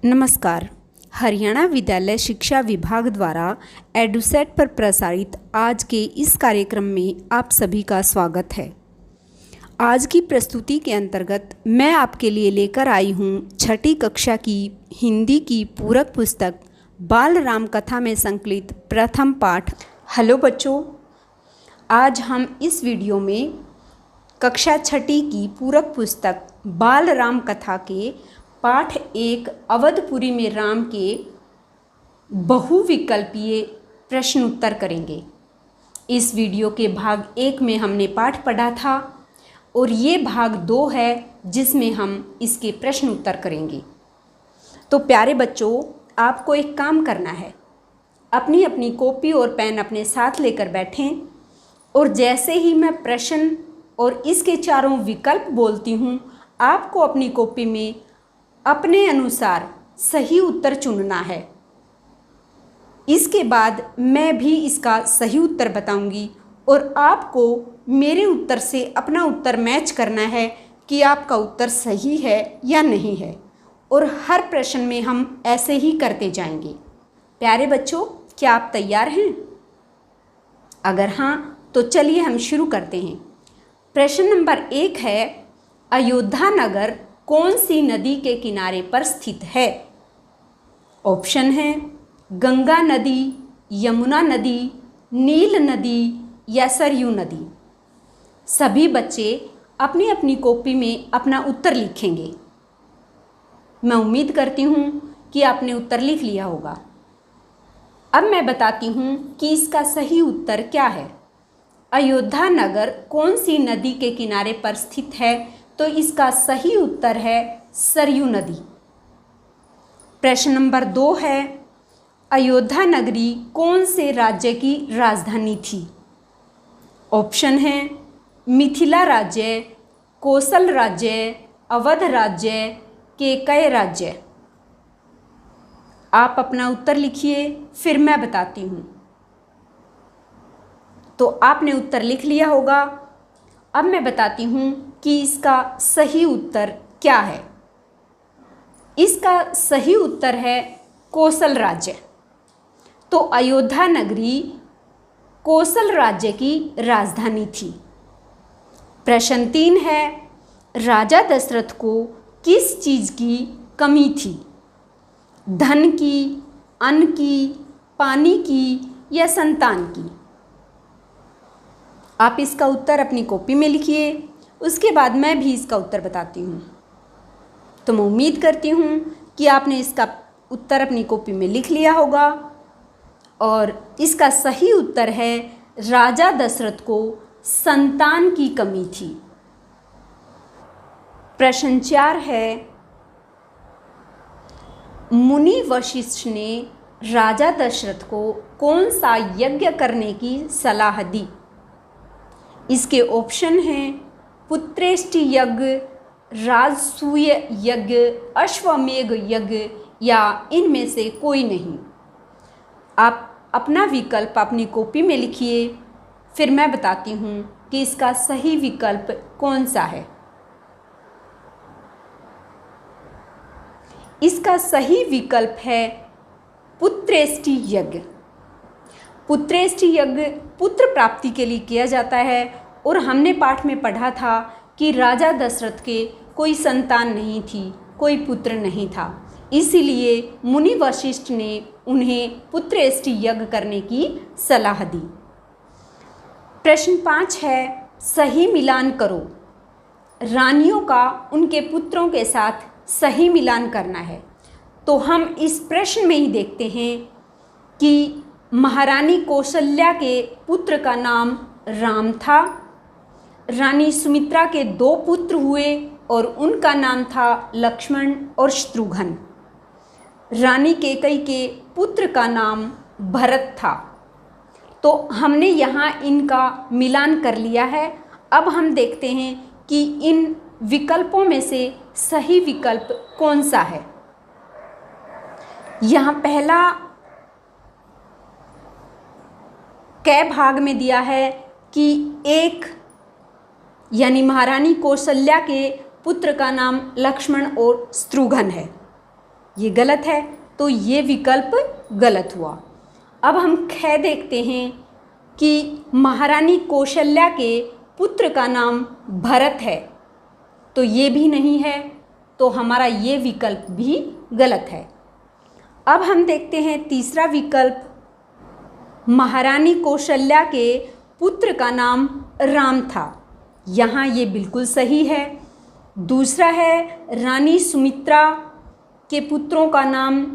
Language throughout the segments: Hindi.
नमस्कार। हरियाणा विद्यालय शिक्षा विभाग द्वारा एडुसेट पर प्रसारित आज के इस कार्यक्रम में आप सभी का स्वागत है। आज की प्रस्तुति के अंतर्गत मैं आपके लिए लेकर आई हूँ छठी कक्षा की हिंदी की पूरक पुस्तक बाल राम कथा में संकलित प्रथम पाठ। हेलो बच्चों, आज हम इस वीडियो में कक्षा छठी की पूरक पुस्तक बाल राम कथा के पाठ 1 अवधपुरी में राम के बहुविकल्पीय प्रश्न उत्तर करेंगे। इस वीडियो के भाग 1 में हमने पाठ पढ़ा था और ये भाग 2 है जिसमें हम इसके प्रश्न उत्तर करेंगे। तो प्यारे बच्चों, आपको एक काम करना है, अपनी अपनी कॉपी और पेन अपने साथ लेकर बैठें और जैसे ही मैं प्रश्न और इसके चारों विकल्प बोलती हूँ, आपको अपनी कॉपी में अपने अनुसार सही उत्तर चुनना है। इसके बाद मैं भी इसका सही उत्तर बताऊंगी और आपको मेरे उत्तर से अपना उत्तर मैच करना है कि आपका उत्तर सही है या नहीं है, और हर प्रश्न में हम ऐसे ही करते जाएंगे। प्यारे बच्चों, क्या आप तैयार हैं? अगर हाँ तो चलिए हम शुरू करते हैं। प्रश्न नंबर 1 है, अयोध्या नगर कौन सी नदी के किनारे पर स्थित है? ऑप्शन है गंगा नदी, यमुना नदी, नील नदी या सरयू नदी। सभी बच्चे अपनी अपनी कॉपी में अपना उत्तर लिखेंगे। मैं उम्मीद करती हूँ कि आपने उत्तर लिख लिया होगा। अब मैं बताती हूँ कि इसका सही उत्तर क्या है। अयोध्या नगर कौन सी नदी के किनारे पर स्थित है? तो इसका सही उत्तर है सरयू नदी। प्रश्न नंबर 2 है, अयोध्या नगरी कौन से राज्य की राजधानी थी? ऑप्शन है मिथिला राज्य, कोसल राज्य, अवध राज्य, केकय राज्य। आप अपना उत्तर लिखिए, फिर मैं बताती हूँ। तो आपने उत्तर लिख लिया होगा। अब मैं बताती हूँ कि इसका सही उत्तर क्या है। इसका सही उत्तर है कोसल राज्य। तो अयोध्या नगरी कोसल राज्य की राजधानी थी। प्रश्न 3 है, राजा दशरथ को किस चीज़ की कमी थी? धन की, अन्न की, पानी की या संतान की? आप इसका उत्तर अपनी कॉपी में लिखिए, उसके बाद मैं भी इसका उत्तर बताती हूँ। तो मैं उम्मीद करती हूँ कि आपने इसका उत्तर अपनी कॉपी में लिख लिया होगा और इसका सही उत्तर है राजा दशरथ को संतान की कमी थी। प्रश्न 4 है, मुनि वशिष्ठ ने राजा दशरथ को कौन सा यज्ञ करने की सलाह दी? इसके ऑप्शन हैं पुत्रेष्टि यज्ञ, राजसूय यज्ञ, अश्वमेध यज्ञ या इनमें से कोई नहीं। आप अपना विकल्प अपनी कॉपी में लिखिए, फिर मैं बताती हूँ कि इसका सही विकल्प कौन सा है। इसका सही विकल्प है पुत्रेष्टि यज्ञ। पुत्रेष्टि यज्ञ पुत्र प्राप्ति के लिए किया जाता है और हमने पाठ में पढ़ा था कि राजा दशरथ के कोई संतान नहीं थी, कोई पुत्र नहीं था, इसीलिए मुनि वशिष्ठ ने उन्हें पुत्रेष्टि यज्ञ करने की सलाह दी। प्रश्न 5 है, सही मिलान करो। रानियों का उनके पुत्रों के साथ सही मिलान करना है। तो हम इस प्रश्न में ही देखते हैं कि महारानी कौशल्या के पुत्र का नाम राम था। रानी सुमित्रा के 2 पुत्र हुए और उनका नाम था लक्ष्मण और शत्रुघ्न। रानी कैकेयी के पुत्र का नाम भरत था। तो हमने यहाँ इनका मिलान कर लिया है। अब हम देखते हैं कि इन विकल्पों में से सही विकल्प कौन सा है। यहाँ पहला कै भाग में दिया है कि एक यानी महारानी कौशल्या के पुत्र का नाम लक्ष्मण और शत्रुघ्न है। ये गलत है, तो ये विकल्प गलत हुआ। अब हम ख देखते हैं कि महारानी कौशल्या के पुत्र का नाम भरत है, तो ये भी नहीं है, तो हमारा ये विकल्प भी गलत है। अब हम देखते हैं तीसरा विकल्प, महारानी कौशल्या के पुत्र का नाम राम था। यहाँ ये बिल्कुल सही है। दूसरा है रानी सुमित्रा के पुत्रों का नाम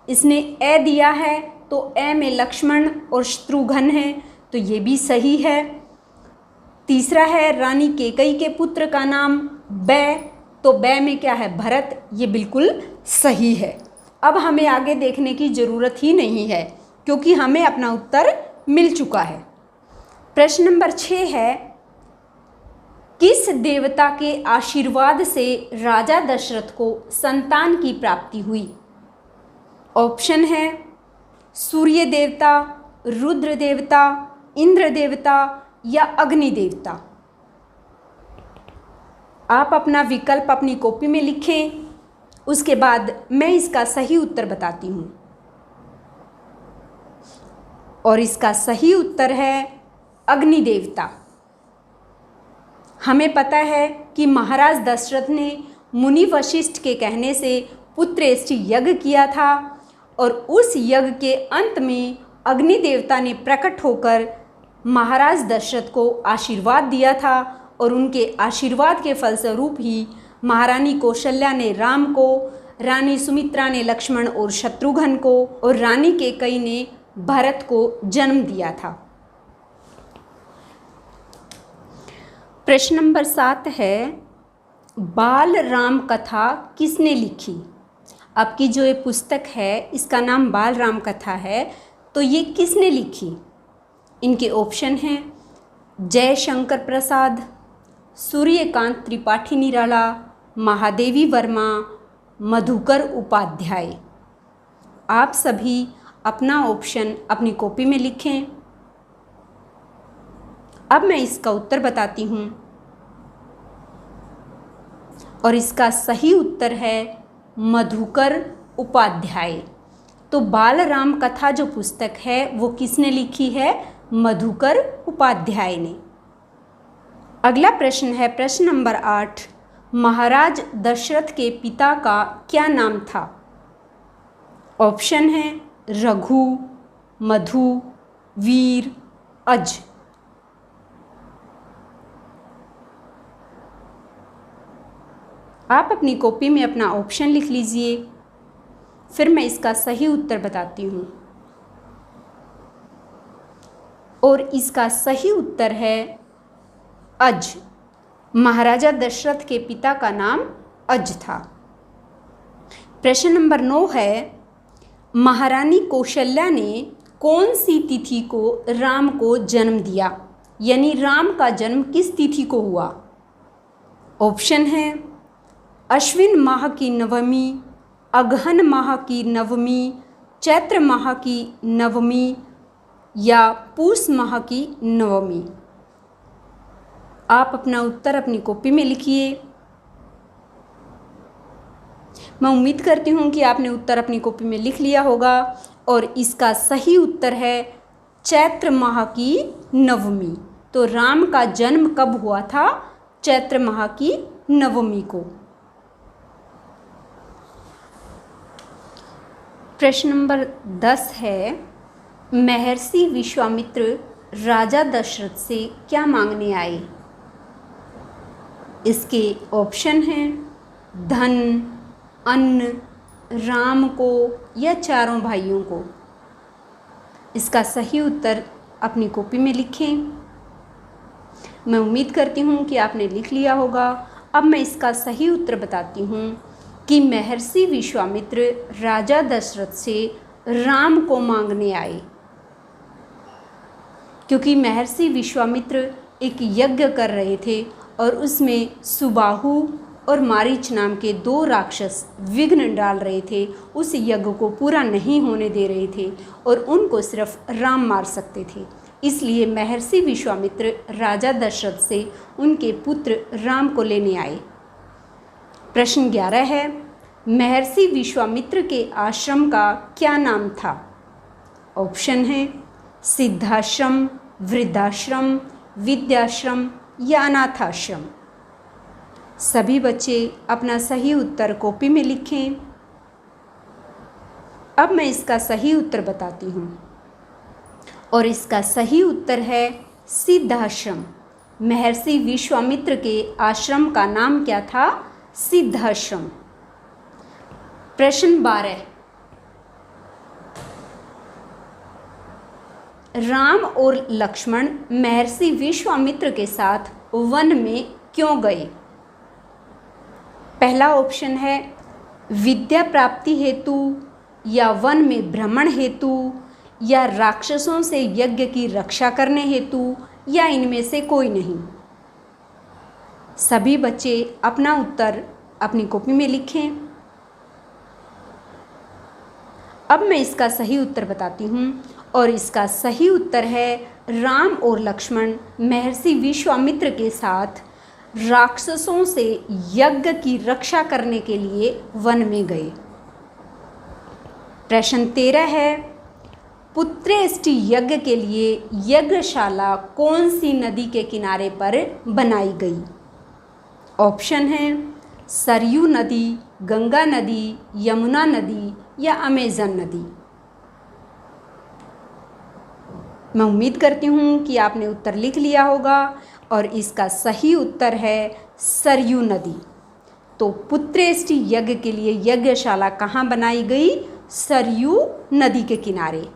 इसने ए दिया है, तो ए में लक्ष्मण और शत्रुघ्न है, तो ये भी सही है। तीसरा है रानी कैकेयी के पुत्र का नाम बै, तो बै में क्या है, भरत, ये बिल्कुल सही है। अब हमें आगे देखने की ज़रूरत ही नहीं है क्योंकि हमें अपना उत्तर मिल चुका है। प्रश्न नंबर 6 है, किस देवता के आशीर्वाद से राजा दशरथ को संतान की प्राप्ति हुई? ऑप्शन है सूर्य देवता, रुद्र देवता, इंद्र देवता या अग्नि देवता। आप अपना विकल्प अपनी कॉपी में लिखें, उसके बाद मैं इसका सही उत्तर बताती हूँ। और इसका सही उत्तर है अग्नि देवता। हमें पता है कि महाराज दशरथ ने मुनि वशिष्ठ के कहने से पुत्रेष्टि यज्ञ किया था और उस यज्ञ के अंत में अग्नि देवता ने प्रकट होकर महाराज दशरथ को आशीर्वाद दिया था और उनके आशीर्वाद के फलस्वरूप ही महारानी कौशल्या ने राम को, रानी सुमित्रा ने लक्ष्मण और शत्रुघ्न को और रानी कैकेयी ने भरत को जन्म दिया था। प्रश्न नंबर 7 है, बाल राम कथा किसने लिखी? आपकी जो ये पुस्तक है इसका नाम बाल राम कथा है, तो ये किसने लिखी? इनके ऑप्शन हैं जयशंकर प्रसाद, सूर्यकांत त्रिपाठी निराला, महादेवी वर्मा, मधुकर उपाध्याय। आप सभी अपना ऑप्शन अपनी कॉपी में लिखें। अब मैं इसका उत्तर बताती हूँ और इसका सही उत्तर है मधुकर उपाध्याय। तो बाल राम कथा जो पुस्तक है वो किसने लिखी है? मधुकर उपाध्याय ने। अगला प्रश्न है प्रश्न नंबर 8, महाराज दशरथ के पिता का क्या नाम था? ऑप्शन है रघु, मधु, वीर, अज। आप अपनी कॉपी में अपना ऑप्शन लिख लीजिए, फिर मैं इसका सही उत्तर बताती हूँ। और इसका सही उत्तर है अज। महाराजा दशरथ के पिता का नाम अज था। प्रश्न नंबर 9 है, महारानी कौशल्या ने कौन सी तिथि को राम को जन्म दिया? यानी राम का जन्म किस तिथि को हुआ? ऑप्शन है अश्विन माह की नवमी, अगहन माह की नवमी, चैत्र माह की नवमी या पूस माह की नवमी। आप अपना उत्तर अपनी कॉपी में लिखिए। मैं उम्मीद करती हूँ कि आपने उत्तर अपनी कॉपी में लिख लिया होगा और इसका सही उत्तर है चैत्र माह की नवमी। तो राम का जन्म कब हुआ था? चैत्र माह की नवमी को। प्रश्न नंबर 10 है, महर्षि विश्वामित्र राजा दशरथ से क्या मांगने आए? इसके ऑप्शन हैं धन, अन्न, राम को या चारों भाइयों को। इसका सही उत्तर अपनी कॉपी में लिखें। मैं उम्मीद करती हूँ कि आपने लिख लिया होगा। अब मैं इसका सही उत्तर बताती हूँ कि महर्षि विश्वामित्र राजा दशरथ से राम को मांगने आए, क्योंकि महर्षि विश्वामित्र एक यज्ञ कर रहे थे और उसमें सुबाहु और मारीच नाम के 2 राक्षस विघ्न डाल रहे थे। उस यज्ञ को पूरा नहीं होने दे रहे थे और उनको सिर्फ राम मार सकते थे। इसलिए महर्षि विश्वामित्र राजा दशरथ से उनके पुत्र राम को लेने आए। प्रश्न 11 है, महर्षि विश्वामित्र के आश्रम का क्या नाम था? ऑप्शन है सिद्धाश्रम, वृद्धाश्रम, विद्याश्रम या अनाथाश्रम। सभी बच्चे अपना सही उत्तर कॉपी में लिखें। अब मैं इसका सही उत्तर बताती हूँ और इसका सही उत्तर है सिद्धाश्रम। महर्षि विश्वामित्र के आश्रम का नाम क्या था? सिद्धाश्रम। प्रश्न 12, राम और लक्ष्मण महर्षि विश्वामित्र के साथ वन में क्यों गए? पहला ऑप्शन है विद्या प्राप्ति हेतु, या वन में भ्रमण हेतु, या राक्षसों से यज्ञ की रक्षा करने हेतु, या इनमें से कोई नहीं। सभी बच्चे अपना उत्तर अपनी कॉपी में लिखें। अब मैं इसका सही उत्तर बताती हूँ और इसका सही उत्तर है राम और लक्ष्मण महर्षि विश्वामित्र के साथ राक्षसों से यज्ञ की रक्षा करने के लिए वन में गए। प्रश्न 13 है, पुत्रेष्टि यज्ञ के लिए यज्ञशाला कौन सी नदी के किनारे पर बनाई गई? ऑप्शन है सरयू नदी, गंगा नदी, यमुना नदी या अमेज़न नदी। मैं उम्मीद करती हूँ कि आपने उत्तर लिख लिया होगा और इसका सही उत्तर है सरयू नदी। तो पुत्रेष्टि यज्ञ के लिए यज्ञशाला कहाँ बनाई गई? सरयू नदी के किनारे।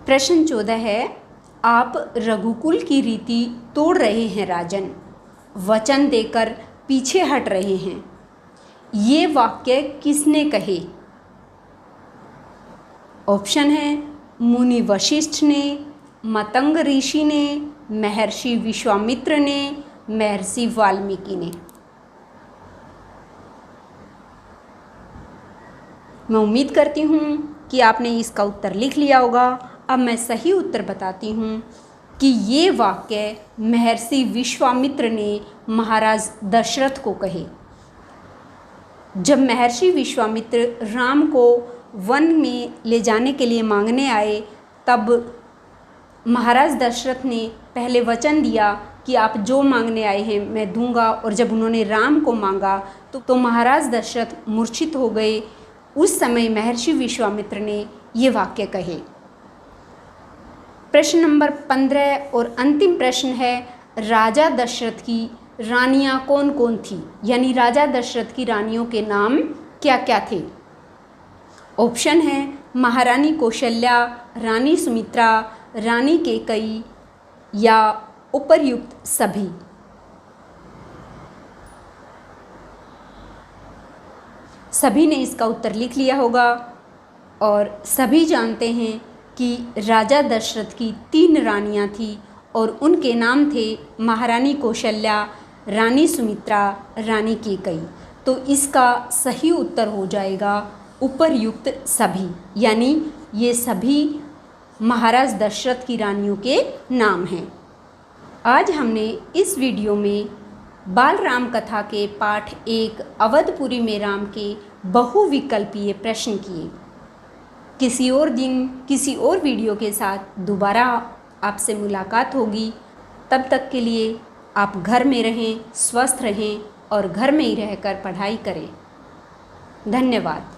प्रश्न 14 है, आप रघुकुल की रीति तोड़ रहे हैं राजन, वचन देकर पीछे हट रहे हैं। ये वाक्य किसने कहे? ऑप्शन है मुनि वशिष्ठ ने, मतंग ऋषि ने, महर्षि विश्वामित्र ने, महर्षि वाल्मीकि ने। मैं उम्मीद करती हूँ कि आपने इसका उत्तर लिख लिया होगा। अब मैं सही उत्तर बताती हूँ कि ये वाक्य महर्षि विश्वामित्र ने महाराज दशरथ को कहे। जब महर्षि विश्वामित्र राम को वन में ले जाने के लिए मांगने आए, तब महाराज दशरथ ने पहले वचन दिया कि आप जो मांगने आए हैं मैं दूंगा, और जब उन्होंने राम को मांगा तो महाराज दशरथ मूर्छित हो गए। उस समय महर्षि विश्वामित्र ने ये वाक्य कहे। प्रश्न नंबर 15 और अंतिम प्रश्न है, राजा दशरथ की रानियां कौन कौन थी? यानी राजा दशरथ की रानियों के नाम क्या क्या थे? ऑप्शन है महारानी कौशल्या, रानी सुमित्रा, रानी कैकेयी या उपर्युक्त सभी। सभी ने इसका उत्तर लिख लिया होगा और सभी जानते हैं कि राजा दशरथ की 3 रानियां थी और उनके नाम थे महारानी कौशल्या, रानी सुमित्रा, रानी कैकेयी। तो इसका सही उत्तर हो जाएगा उपर्युक्त सभी, यानी ये सभी महाराज दशरथ की रानियों के नाम हैं। आज हमने इस वीडियो में बाल राम कथा के पाठ 1 अवधपुरी में राम के बहुविकल्पीय प्रश्न किए। किसी और दिन किसी और वीडियो के साथ दोबारा आपसे मुलाकात होगी। तब तक के लिए आप घर में रहें, स्वस्थ रहें और घर में ही रहकर पढ़ाई करें। धन्यवाद।